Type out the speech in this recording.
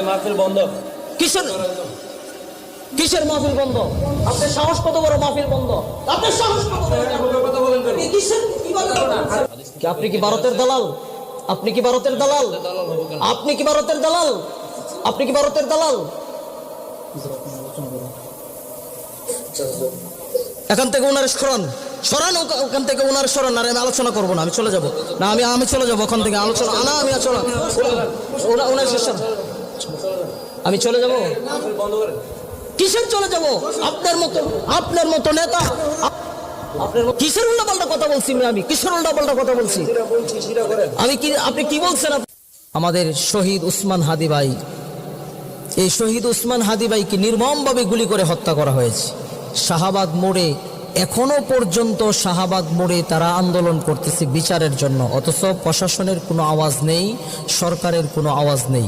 মাহফিল বন্ধ। কিসের কিসের মাহফিল বন্ধ? আপনার সাহস কত বড়? মাহফিল বন্ধ? আপনার সাহস কত বড়? আপনি কিসের কি বলেন? আপনি কি ভারতের দালাল? আপনি কি ভারতের দালাল? আপনি কি ভারতের দালাল? আপনি কি ভারতের দালাল? এখান থেকে ওনার সরান, সরান ওখান থেকে ওনার সরান। আর আমি আলোচনা করবো না, আমি চলে যাব না, আমি চলে যাবো ওখান থেকে। আলোচনা না, আমি চলে ওনার শেষ, আমি চলে যাব। কিসের চলে যাব? আপনার মতো নেতা, কিসের উল্টাপাল্টা কথা বলছি? আমি কিসের উল্টাপাল্টা কথা বলছি? আমি কি, আপনি কি বলছেন? আমাদের শহীদ উসমান হাদি ভাই, এই শহীদ উসমান হাদি ভাইকে নির্মমভাবে গুলি করে হত্যা করা হয়েছে শাহবাগ মোড়ে। এখনো পর্যন্ত শাহবাগ মোড়ে তারা আন্দোলন করতেছে বিচারের জন্য, অথচ প্রশাসনের কোনো আওয়াজ নেই, সরকারের কোনো আওয়াজ নেই।